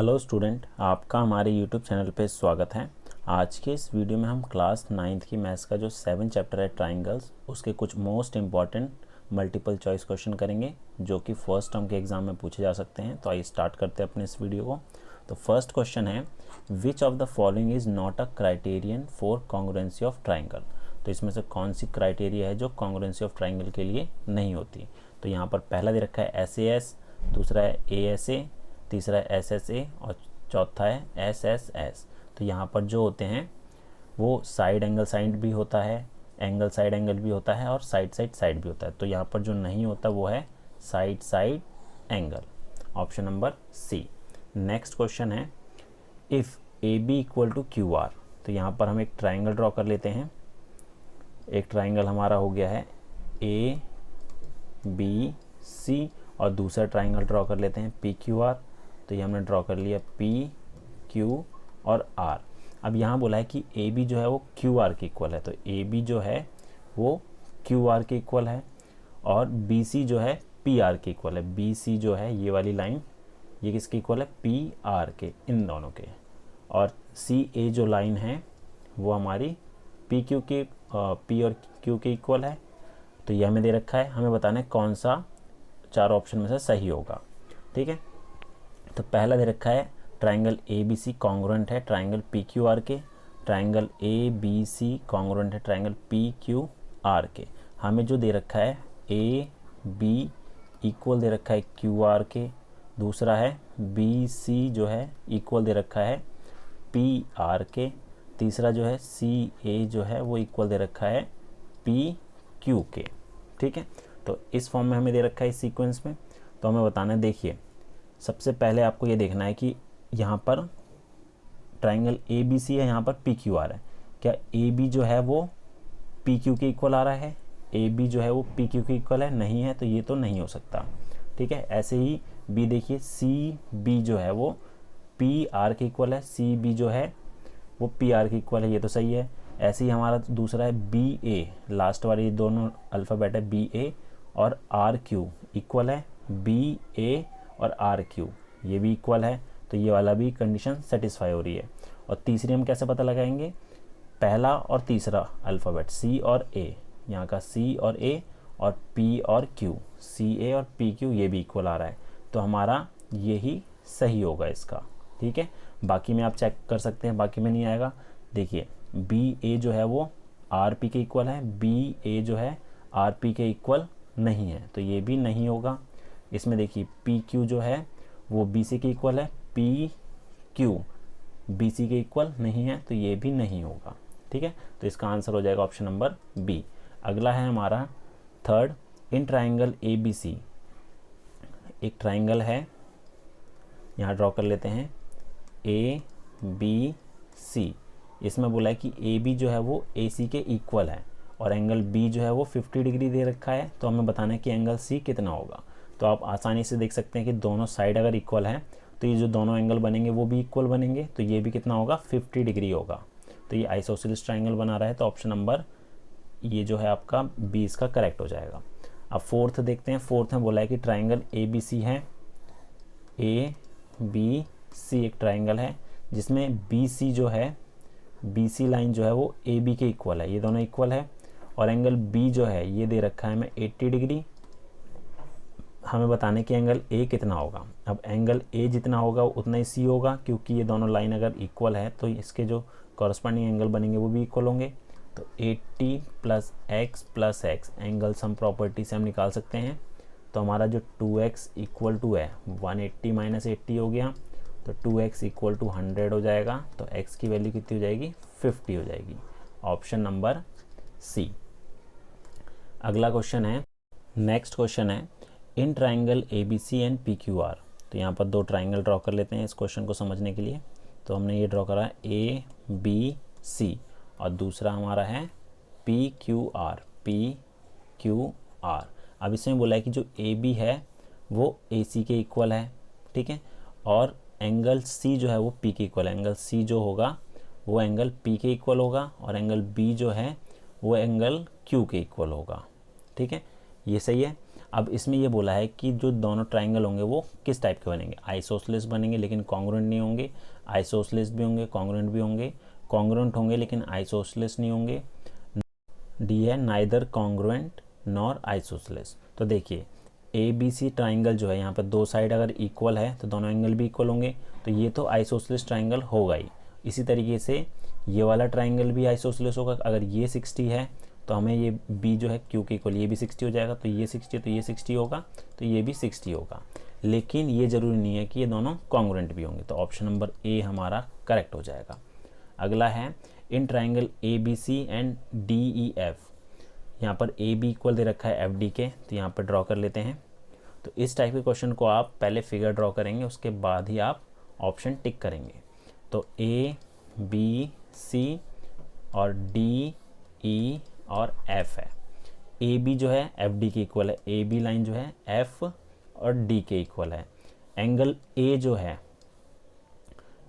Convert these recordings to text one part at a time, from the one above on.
Hello student, आपका हमारे YouTube channel पे स्वागत है। आज के इस वीडियो में हम क्लास 9th की मैथ्स का जो 7 चैप्टर है ट्राइंगल्स, उसके कुछ most important multiple choice question करेंगे जो कि फर्स्ट टर्म के एग्जाम में पूछे जा सकते हैं। तो आइए स्टार्ट करते हैं अपने इस वीडियो को। तो फर्स्ट क्वेश्चन है, which of the following is not a criterion for congruency of triangle. तो इसमें से कौन सी क्राइटेरिया है जो कॉन्ग्रुएंसी ऑफ ट्राइंगल के लिए नहीं होती। तो यहाँ पर पहला दे रखा है SAS, दूसरा है ASA, तीसरा है SSA और चौथा है SSS। तो यहाँ पर जो होते हैं वो साइड एंगल साइड भी होता है, एंगल साइड एंगल भी होता है और साइड साइड साइड भी होता है। तो यहाँ पर जो नहीं होता वो है side side angle, option number C. Next question है, if AB equal to QR। तो यहाँ पर हम एक ट्राइंगल ड्रॉ कर लेते हैं। एक ट्राइंगल हमारा हो गया है ABC और दूसरा ट्राइंगल ड्रॉ कर लेते हैं PQR। तो ये हमने ड्रॉ कर लिया PQ और R। अब यहाँ बोला है कि AB जो है वो QR के इक्वल है, तो AB जो है वो QR के इक्वल है और BC जो है PR के इक्वल है। BC जो है ये वाली लाइन, ये किसके इक्वल है? PR के, इन दोनों के। और CA जो लाइन है वो हमारी PQ के P और Q के इक्वल है। तो ये हमें दे रखा है, हमें बताना है कौन सा चार ऑप्शन में से सही होगा। ठीक है, तो पहला दे रखा है ट्राइंगल ABC कॉन्ग्रुएंट है ट्राइंगल PQR के, ट्राइंगल ABC कॉन्ग्रुएंट है ट्राइंगल PQR के। हमें जो दे रखा है AB इक्वल दे रखा है QR के, दूसरा है BC जो है इक्वल दे रखा है PR के, तीसरा जो है CA जो है वो इक्वल दे रखा है PQ के। ठीक है, तो इस फॉर्म में हमें दे रखा है इस सीक्वेंस में। तो हमें बताना है, देखिए सबसे पहले आपको ये देखना है कि यहाँ पर ट्राइंगल ABC है, यहाँ पर PQR है। क्या AB जो है वो PQ के इक्वल आ रहा है? AB जो है वो PQ के इक्वल है? नहीं है, तो ये तो नहीं हो सकता। ठीक है, ऐसे ही B देखिए, CB जो है वो PR के इक्वल है, CB जो है वो PR के इक्वल है, ये तो सही है। ऐसे ही हमारा दूसरा है BA, लास्ट वाले दोनों अल्फ़ाबेट है BA और RQ इक्वल है, BA और RQ ये भी इक्वल है, तो ये वाला भी कंडीशन सेटिस्फाई हो रही है। और तीसरी हम कैसे पता लगाएंगे? पहला और तीसरा अल्फ़ाबेट C और A, यहाँ का C और A और P और Q, CA और PQ ये भी इक्वल आ रहा है, तो हमारा यही सही होगा इसका। ठीक है, बाकी में आप चेक कर सकते हैं, बाकी में नहीं आएगा। देखिए BA जो है वो RP के इक्वल है, BA जो है RP के इक्वल नहीं है, तो ये भी नहीं होगा। इसमें देखिए PQ जो है वो BC के इक्वल है, PQ BC के इक्वल नहीं है, तो ये भी नहीं होगा। ठीक है, तो इसका आंसर हो जाएगा ऑप्शन नंबर B। अगला है हमारा थर्ड, इन ट्राइंगल ABC। एक ट्राइंगल है, यहाँ ड्रॉ कर लेते हैं ABC। इसमें बोला है कि AB जो है वो AC के इक्वल है और एंगल B जो है वो 50 डिग्री दे रखा है। तो हमें बताना है कि एंगल C कितना होगा। तो आप आसानी से देख सकते हैं कि दोनों साइड अगर इक्वल है तो ये जो दोनों एंगल बनेंगे वो भी इक्वल बनेंगे, तो ये भी कितना होगा? 50 डिग्री होगा। तो ये आइसोसेलेस ट्राइंगल बना रहा है, तो ऑप्शन नंबर ये जो है आपका B इसका करेक्ट हो जाएगा। अब फोर्थ देखते हैं। फोर्थ में बोला है कि ट्राइंगल ABC है, ABC एक ट्राइंगल है जिसमें BC जो है, BC लाइन जो है वो AB के इक्वल है, ये दोनों इक्वल है। और एंगल B जो है ये दे रखा है हमें 80 डिग्री। हमें बताने कि एंगल A कितना होगा। अब एंगल A जितना होगा उतना ही C होगा, क्योंकि ये दोनों लाइन अगर इक्वल है तो इसके जो कॉरस्पॉन्डिंग एंगल बनेंगे वो भी इक्वल होंगे। तो 80 + x एंगल सम प्रॉपर्टी से हम निकाल सकते हैं। तो हमारा जो 2x इक्वल टू है 180 - 80 हो गया, तो 2x इक्वल टू 100 हो जाएगा। तो x की वैल्यू कितनी हो जाएगी? 50 हो जाएगी, ऑप्शन नंबर C। अगला क्वेश्चन है, नेक्स्ट क्वेश्चन है, in triangle ABC and PQR। तो यहाँ पर दो ट्राइंगल ड्रॉ कर लेते हैं इस क्वेश्चन को समझने के लिए। तो हमने ये ड्रॉ करा ABC और दूसरा हमारा है PQR। अब इसमें बोला है कि जो AB है वो AC के इक्वल है, ठीक है, और एंगल C जो है वो P के इक्वल है। एंगल C जो होगा वो एंगल P के इक्वल होगा और एंगल B जो है वो एंगल Q के इक्वल होगा। ठीक है, ये सही है। अब इसमें ये बोला है कि जो दोनों ट्राइंगल होंगे वो किस टाइप के बनेंगे, आइसोसेलेस बनेंगे लेकिन कॉन्ग्रुएंट नहीं होंगे, आइसोसेलेस भी होंगे कॉन्ग्रुएंट भी होंगे, कॉन्ग्रुएंट होंगे लेकिन आइसोसेलेस नहीं होंगे। डी है नाइदर कॉन्ग्रुएंट नॉर आइसोसेलेस। तो देखिए ए बी सी ट्राइंगल जो है यहाँ पर दो साइड अगर इक्वल है तो दोनों एंगल भी इक्वल होंगे, तो ये तो आइसोसेलेस ट्राइंगल होगा ही। इसी तरीके से ये वाला ट्राइंगल भी आइसोसेलेस होगा, अगर ये 60 है तो हमें ये बी जो है क्यू के इक्वल ये भी 60 हो जाएगा, तो ये 60 तो ये 60 होगा, तो ये भी 60 होगा। लेकिन ये ज़रूरी नहीं है कि ये दोनों कॉन्ग्रुएंट भी होंगे, तो ऑप्शन नंबर ए हमारा करेक्ट हो जाएगा। अगला है in triangle A B C and D E F, यहाँ पर ए बी इक्वल दे रखा है एफ डी के, तो यहाँ पर ड्रॉ कर लेते हैं। तो इस टाइप के क्वेश्चन को आप पहले फिगर ड्रॉ करेंगे, उसके बाद ही आप ऑप्शन टिक करेंगे। तो ए बी सी और डी ई और एफ है। ए बी जो है एफ डी के इक्वल है, ए बी लाइन जो है एफ और डी के इक्वल है। एंगल ए जो है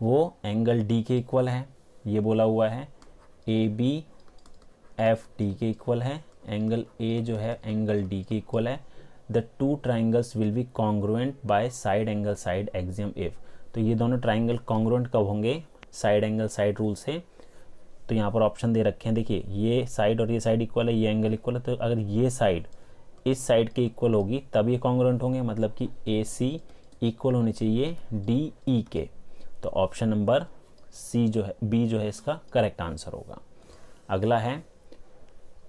वो एंगल डी के इक्वल है, ये बोला हुआ है। ए बी एफ डी के इक्वल है, एंगल ए जो है एंगल डी के इक्वल है। The two triangles will be congruent by side angle side axiom if. तो ये दोनों ट्राइंगल कॉन्ग्रुएंट कब होंगे, साइड एंगल साइड रूल से। तो यहाँ पर ऑप्शन दे रखे हैं, देखिए ये साइड और ये साइड इक्वल है, ये एंगल इक्वल है, तो अगर ये साइड इस साइड के इक्वल होगी तब ये कॉन्ग्रुएंट होंगे, मतलब कि ए सी इक्वल होनी चाहिए डी ई के। तो ऑप्शन नंबर सी जो है बी जो है इसका करेक्ट आंसर होगा। अगला है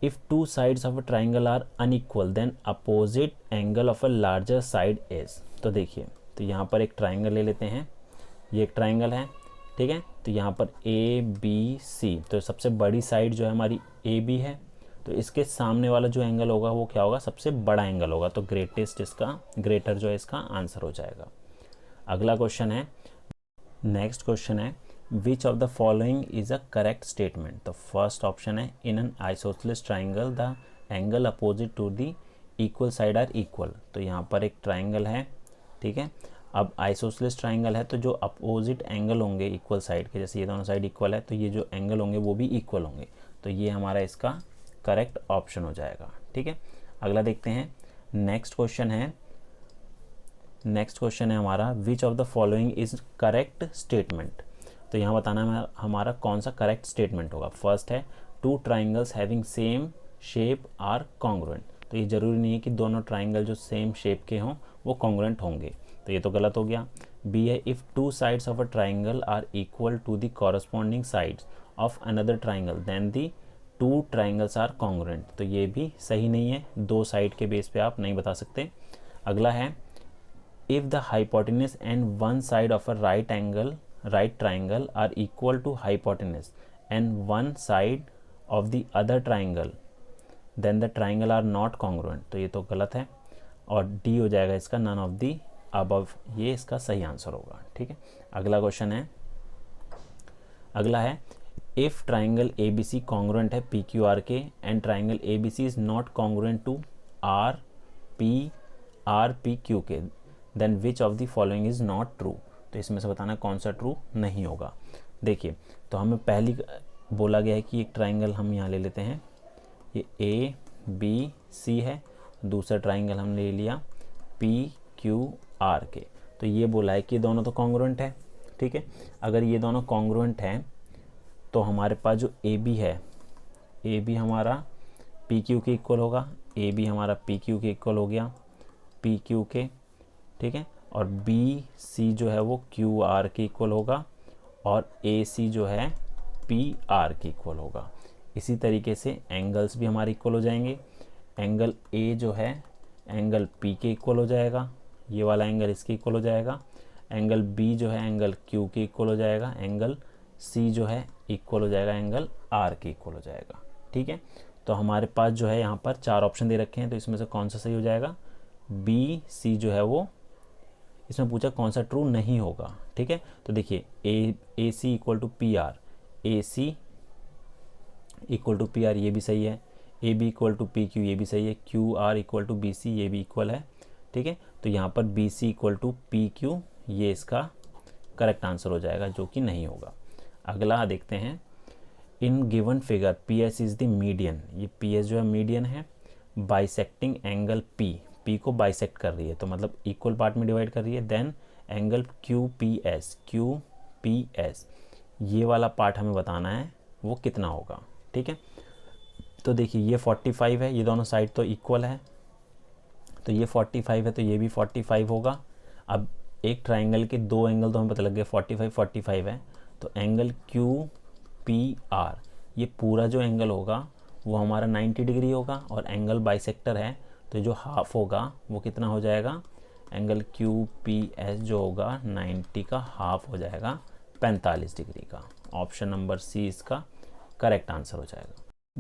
if two sides of a triangle are unequal then opposite angle of a larger side is. तो देखिए, तो यहाँ पर एक ट्राइंगल ले लेते हैं, ये एक ट्राइंगल है, ठीक है। तो यहाँ पर ए बी सी, तो सबसे बड़ी साइड जो है हमारी ए बी है, तो इसके सामने वाला जो एंगल होगा वो क्या होगा, सबसे बड़ा एंगल होगा, तो ग्रेटेस्ट इसका ग्रेटर जो है इसका आंसर हो जाएगा। अगला क्वेश्चन है, नेक्स्ट क्वेश्चन है which of the following is a correct statement. तो फर्स्ट ऑप्शन है in an isosceles triangle the angle opposite to the equal side are equal. तो यहाँ पर एक ट्राइंगल है, ठीक है। अब आइसोसेलेस ट्राइंगल है तो जो अपोजिट एंगल होंगे इक्वल साइड के, जैसे ये दोनों साइड इक्वल है तो ये जो एंगल होंगे वो भी इक्वल होंगे, तो ये हमारा इसका करेक्ट ऑप्शन हो जाएगा, ठीक है। अगला देखते हैं, नेक्स्ट क्वेश्चन है हमारा which of the following is correct statement. तो यहाँ बताना है हमारा कौन सा करेक्ट स्टेटमेंट होगा। फर्स्ट है two triangles having same shape are congruent. तो ये ज़रूरी नहीं है कि दोनों ट्राइंगल जो सेम शेप के हों वो कॉन्ग्रुएंट होंगे, तो ये तो गलत हो गया। बी है if two sides of a triangle are equal to the corresponding sides of another triangle then the two triangles are congruent. तो ये भी सही नहीं है, दो साइड के बेस पे आप नहीं बता सकते। अगला है if the hypotenuse and one side of a right triangle are equal to hypotenuse and one side of the other triangle then the triangle are not congruent। तो ये तो गलत है और डी हो जाएगा इसका none of the above, ये इसका सही आंसर होगा, ठीक है। अगला क्वेश्चन है, अगला है if triangle A B C congruent है पी क्यू आर के and triangle A B C is not congruent to R P Q के then which of the following is not true. तो इसमें से बताना कौन सा ट्रू नहीं होगा। देखिए, तो हमें पहली बोला गया है कि एक ट्राइंगल हम यहाँ ले लेते हैं, ये ए बी सी है, दूसरा ट्राइंगल हमने ले लिया पी क्यू आर के। तो ये बोला है कि दोनों तो कॉन्ग्रुएंट है, ठीक है। अगर ये दोनों कॉन्ग्रुएंट हैं तो हमारे पास जो ए बी है, ए बी हमारा पी क्यू के इक्वल होगा, ए बी हमारा पी क्यू के इक्वल हो गया, पी क्यू के, ठीक है। और बी सी जो है वो क्यू आर के इक्वल होगा और ए सी जो है पी आर के इक्वल होगा। इसी तरीके से एंगल्स भी हमारे इक्वल हो जाएंगे। एंगल ए जो है एंगल पी के इक्वल हो जाएगा, ये वाला एंगल इसके इक्वल हो जाएगा। एंगल बी जो है एंगल क्यू के इक्वल हो जाएगा। एंगल सी जो है इक्वल हो जाएगा एंगल आर के इक्वल हो जाएगा, ठीक है। तो हमारे पास जो है यहाँ पर चार ऑप्शन दे रखे हैं, तो इसमें से कौन सा सही हो जाएगा, बी सी जो है वो, इसमें पूछा कौन सा ट्रू नहीं होगा, ठीक है। तो देखिए A C equal to P R, A C equal to P R ये भी सही है, A B equal to P Q ये भी सही है, Q R equal to B C ये भी इक्वल है, ठीक है। तो यहाँ पर B C equal to P Q ये इसका करेक्ट आंसर हो जाएगा, जो कि नहीं होगा। अगला देखते हैं, in given figure P S is the median. ये पी एस जो है मीडियन है बाइसेक्टिंग एंगल पी। P को बाइसेक्ट कर रही है, तो मतलब इक्वल पार्ट में डिवाइड कर रही है, देन एंगल QPS ये वाला पार्ट हमें बताना है वो कितना होगा। ठीक है, तो देखिए ये 45 है, ये दोनों साइड तो इक्वल है, तो ये 45 है तो ये भी 45 होगा। अब एक ट्राइंगल के दो एंगल तो हमें पता लग गया 45 है, तो एंगल QPR ये पूरा जो एंगल होगा वो हमारा 90 डिग्री होगा, और एंगल बाइसेक्टर है तो जो हाफ होगा वो कितना हो जाएगा, एंगल QPS जो होगा 90 का हाफ हो जाएगा 45 डिग्री का। ऑप्शन नंबर सी इसका करेक्ट आंसर हो जाएगा।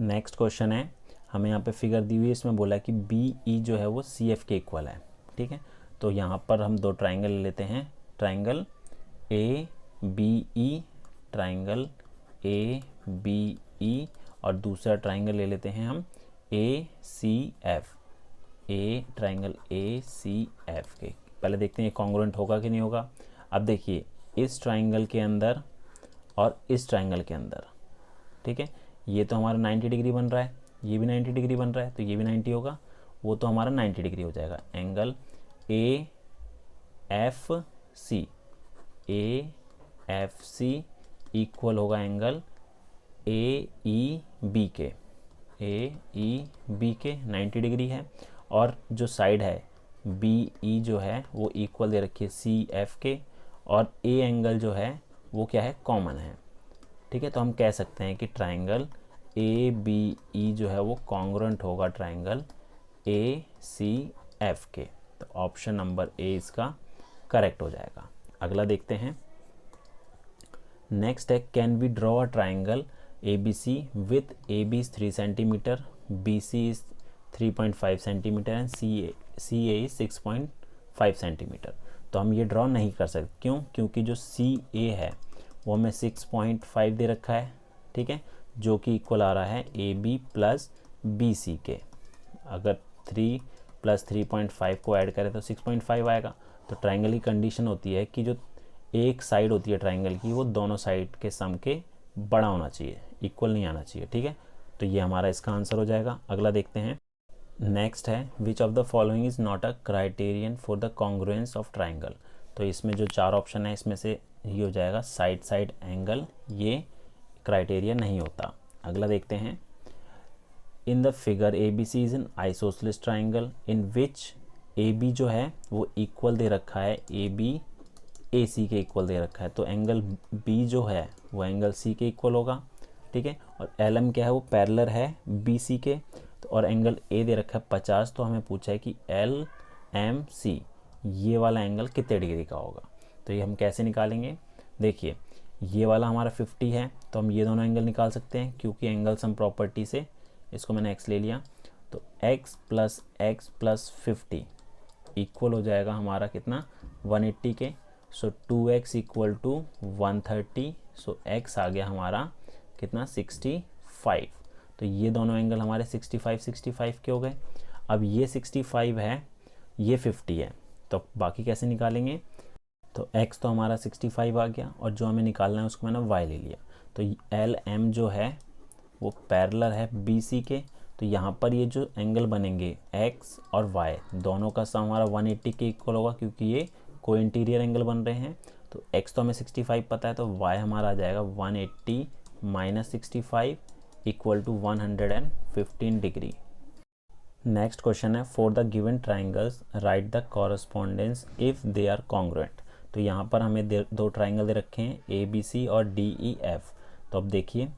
नेक्स्ट क्वेश्चन है, हमें यहाँ पे फिगर दी हुई है, इसमें बोला है कि BE जो है वो CF के इक्वल है। ठीक है, तो यहाँ पर हम दो ट्राइंगल ले लेते हैं, ट्राइंगल ABE, ट्राइंगल ABE, और दूसरा ट्राइंगल ले लेते हैं हम ACF, ट्राइंगल ACF के। पहले देखते हैं कॉन्ग्रुएंट होगा कि नहीं होगा। अब देखिए इस ट्राइंगल के अंदर और इस ट्राइंगल के अंदर, ठीक है, ये तो हमारा 90 डिग्री बन रहा है, ये भी 90 डिग्री बन रहा है, तो ये भी 90 होगा, वो तो हमारा 90 डिग्री हो जाएगा। एंगल AFC इक्वल होगा एंगल AEB के, 90 डिग्री है, और जो साइड है BE जो है वो इक्वल दे रखी है CF के, और A एंगल जो है वो क्या है, कॉमन है। ठीक है, तो हम कह सकते हैं कि ट्राइंगल ABE जो है वो कॉन्ग्रुएंट होगा ट्राइंगल ACF के, तो ऑप्शन नंबर ए इसका करेक्ट हो जाएगा। अगला देखते हैं, नेक्स्ट है, can we draw a triangle ABC with AB is 3 cm, BC is 3.5 cm and CA is 6.5 cm। तो हम ये ड्रॉ नहीं कर सकते, क्यों? क्योंकि जो CA है वो हमें 6.5 दे रखा है, ठीक है, जो कि इक्वल आ रहा है AB प्लस BC के। अगर 3 प्लस 3.5 को ऐड करें तो 6.5 आएगा। तो ट्राइंगल की कंडीशन होती है कि जो एक साइड होती है ट्राइंगल की वो दोनों साइड के सम के बड़ा होना चाहिए, इक्वल नहीं आना चाहिए। ठीक है, तो ये हमारा इसका आंसर हो जाएगा। अगला देखते हैं, नेक्स्ट है, which of the following is not a criterion for the congruence of triangle. तो इसमें जो चार ऑप्शन है इसमें से ये हो जाएगा साइड साइड एंगल, ये क्राइटेरिया नहीं होता। अगला देखते हैं, in the figure ABC is an isosceles triangle in which AB जो है वो इक्वल दे रखा है, AB AC के इक्वल दे रखा है, तो एंगल B जो है वो एंगल C के इक्वल होगा। ठीक है, और LM क्या है, वो पैरेलल है BC के, तो और एंगल A दे रखा है 50, तो हमें पूछा है कि LMC ये वाला एंगल कितने डिग्री का होगा। तो ये हम कैसे निकालेंगे, देखिए ये वाला हमारा 50 है, तो हम ये दोनों एंगल निकाल सकते हैं, क्योंकि एंगल सम प्रॉपर्टी से इसको मैंने x ले लिया, तो x प्लस 50 इक्वल हो जाएगा हमारा कितना, 180 के। So 2x equal to 130, so x आ गया हमारा कितना, 65। तो ये दोनों एंगल हमारे 65 के हो गए। अब ये 65 है, ये 50 है, तो बाकी कैसे निकालेंगे, तो x तो हमारा 65 आ गया, और जो हमें निकालना है उसको मैंने y ले लिया। तो LM जो है वो पैरेलल है BC के, तो यहाँ पर ये जो एंगल बनेंगे x और y दोनों का सम हमारा 180 के इक्वल होगा, क्योंकि ये को इंटीरियर एंगल बन रहे हैं। तो x तो हमें 65 पता है, तो y हमारा आ जाएगा 180 minus 65 equal to 115 degree. Next question है, for the given triangles write the correspondence if they are congruent. तो यहाँ पर हमें दो ट्राइंगल दे रखे हैं ABC और DEF। तो अब देखिए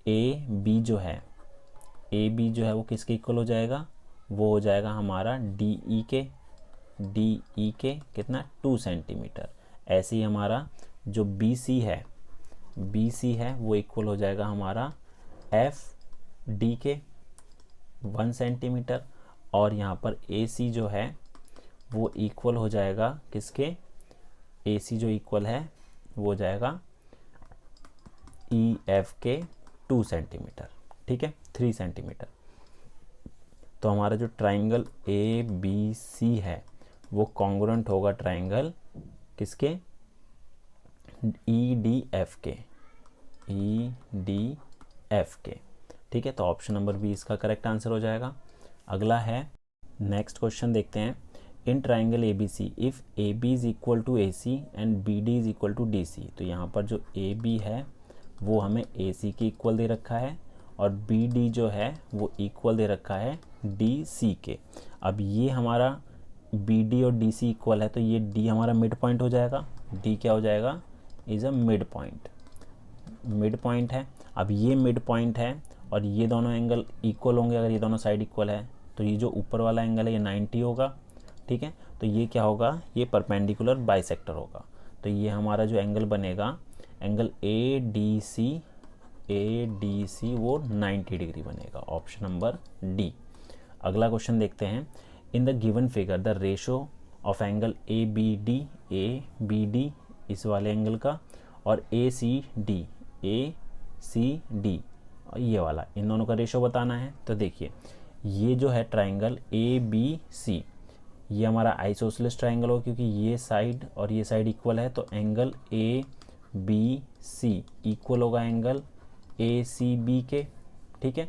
AB जो है वो किसके इक्वल हो जाएगा, वो हो जाएगा हमारा DE के कितना, 2 सेंटीमीटर। ऐसे ही हमारा जो BC है वो इक्वल हो जाएगा हमारा FD के 1 सेंटीमीटर, और यहाँ पर AC जो है वो इक्वल हो जाएगा किसके, AC जो इक्वल है वो हो जाएगा EF के 2 सेंटीमीटर। ठीक है, 3 सेंटीमीटर। तो हमारा जो ट्राइंगल ABC है वो कॉन्ग्रुएंट होगा ट्राइंगल किसके, EDF के। ठीक है, तो ऑप्शन नंबर बी इसका करेक्ट आंसर हो जाएगा। अगला है, नेक्स्ट क्वेश्चन देखते हैं। In triangle A B C if A B is equal to A C and B D is equal to D C, तो यहाँ पर जो ए बी है वो हमें ए सी के इक्वल दे रखा है और बी डी जो है वो इक्वल दे रखा है डी सी के। अब ये हमारा बी डी और डी सी इक्वल है, तो ये डी हमारा मिड पॉइंट हो जाएगा। डी क्या हो जाएगा? Is a mid point, mid point है। अब ये मिड पॉइंट है और ये दोनों एंगल इक्वल होंगे। अगर ये दोनों साइड इक्वल है तो ये जो ऊपर वाला एंगल है ये 90 होगा, ठीक है। तो ये क्या होगा? ये परपेंडिकुलर बाइसेक्टर होगा। तो ये हमारा जो एंगल बनेगा, एंगल ए डी सी वो 90 डिग्री बनेगा। Option number D. अगला क्वेश्चन देखते हैं। In the given figure the ratio of angle A B D इस वाले एंगल का और ए सी डी ये वाला, इन दोनों का रेशो बताना है। तो देखिए ये जो है ट्राइंगल ए बी सी, ये हमारा आइसोसेलेस ट्राइंगल हो, क्योंकि ये साइड और ये साइड इक्वल है। तो angle A B C equal होगा एंगल ए सी बी के, ठीक है।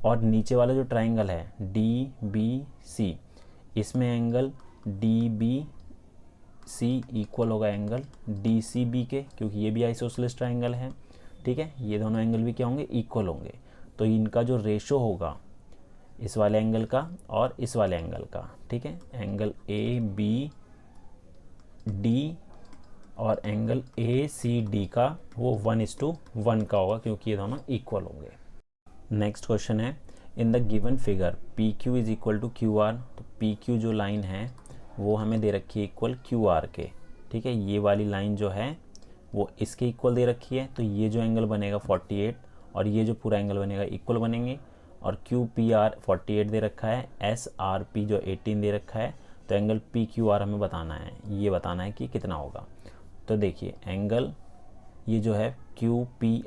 और नीचे वाला जो ट्राइंगल है डी बी सी, इसमें angle D B C equal होगा एंगल डी सी बी के, क्योंकि ये भी आइसोसेलेस ट्राइंगल है, ठीक है। ये दोनों एंगल भी क्या होंगे? इक्वल होंगे। तो इनका जो रेशो होगा इस वाले एंगल का और इस वाले एंगल का, ठीक है, एंगल ए बी डी और एंगल ए सी डी का वो 1:1 का होगा, क्योंकि ये दोनों इक्वल होंगे। नेक्स्ट क्वेश्चन है। In the given figure P Q is equal to Q R, तो पी क्यू जो लाइन है वो हमें दे रखी है इक्वल क्यू आर के, ठीक है। ये वाली लाइन जो है वो इसके इक्वल दे रखी है। तो ये जो एंगल बनेगा 48 और ये जो पूरा एंगल बनेगा इक्वल बनेंगे। और क्यू पी आर 48 दे रखा है, एस आर पी जो 18 दे रखा है। तो एंगल पी क्यू आर हमें बताना है, ये बताना है कि कितना होगा। तो देखिए एंगल ये जो है क्यू पी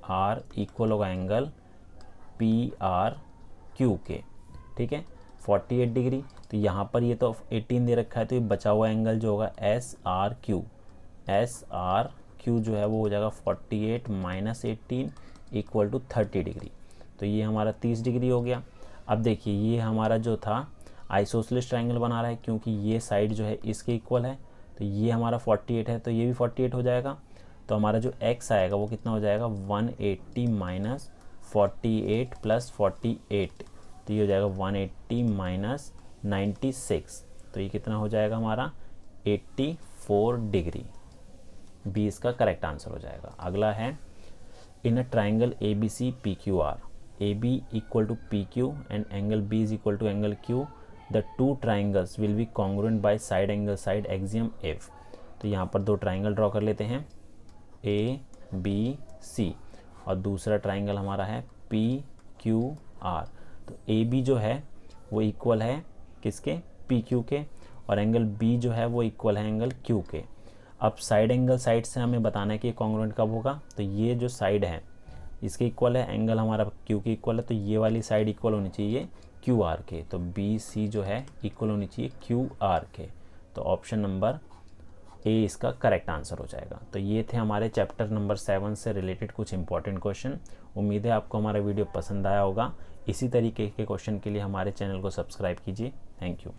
आर इक्वल होगा एंगल पी आर क्यू के, ठीक है, 48 डिग्री। तो यहाँ पर ये तो 18 दे रखा है, तो ये बचा हुआ एंगल जो होगा एस आर क्यू जो है वो हो जाएगा 48 माइनस 18 इक्वल टू 30 डिग्री। तो ये हमारा 30 डिग्री हो गया। अब देखिए ये हमारा जो था आइसोसेलेस ट्राइंगल बना रहा है, क्योंकि ये साइड जो है इसके इक्वल है। तो ये हमारा 48 है, तो ये भी 48 हो जाएगा। तो हमारा जो x आएगा वो कितना हो जाएगा? 180 माइनस 48 प्लस 48, तो ये हो जाएगा 180 माइनस 96। तो ये कितना हो जाएगा हमारा? 84 डिग्री। बी इसका करेक्ट आंसर हो जाएगा। अगला है। In a triangle A B C P Q R, A B equal to P Q and angle B is equal to angle Q, the two triangles will be congruent by side angle side axiom F. तो यहाँ पर दो triangle draw कर लेते हैं, ए B सी, और दूसरा triangle हमारा है पी क्यू आर। तो ए बी जो है वो इक्वल है किसके? पी क्यू के, और एंगल बी जो है वो इक्वल है एंगल क्यू के। अब साइड एंगल साइड से हमें बताना है कि कॉन्ग्रुएंट कब होगा। तो ये जो साइड है इसके इक्वल है, एंगल हमारा क्यू के इक्वल है, तो ये वाली साइड इक्वल होनी चाहिए क्यू आर के। तो बी सी जो है इक्वल होनी चाहिए क्यू आर के। तो ऑप्शन नंबर ए इसका करेक्ट आंसर हो जाएगा। तो ये थे हमारे चैप्टर नंबर 7 से रिलेटेड कुछ इंपॉर्टेंट क्वेश्चन। उम्मीद है आपको हमारा वीडियो पसंद आया होगा। इसी तरीके के क्वेश्चन के लिए हमारे चैनल को सब्सक्राइब कीजिए। Thank you.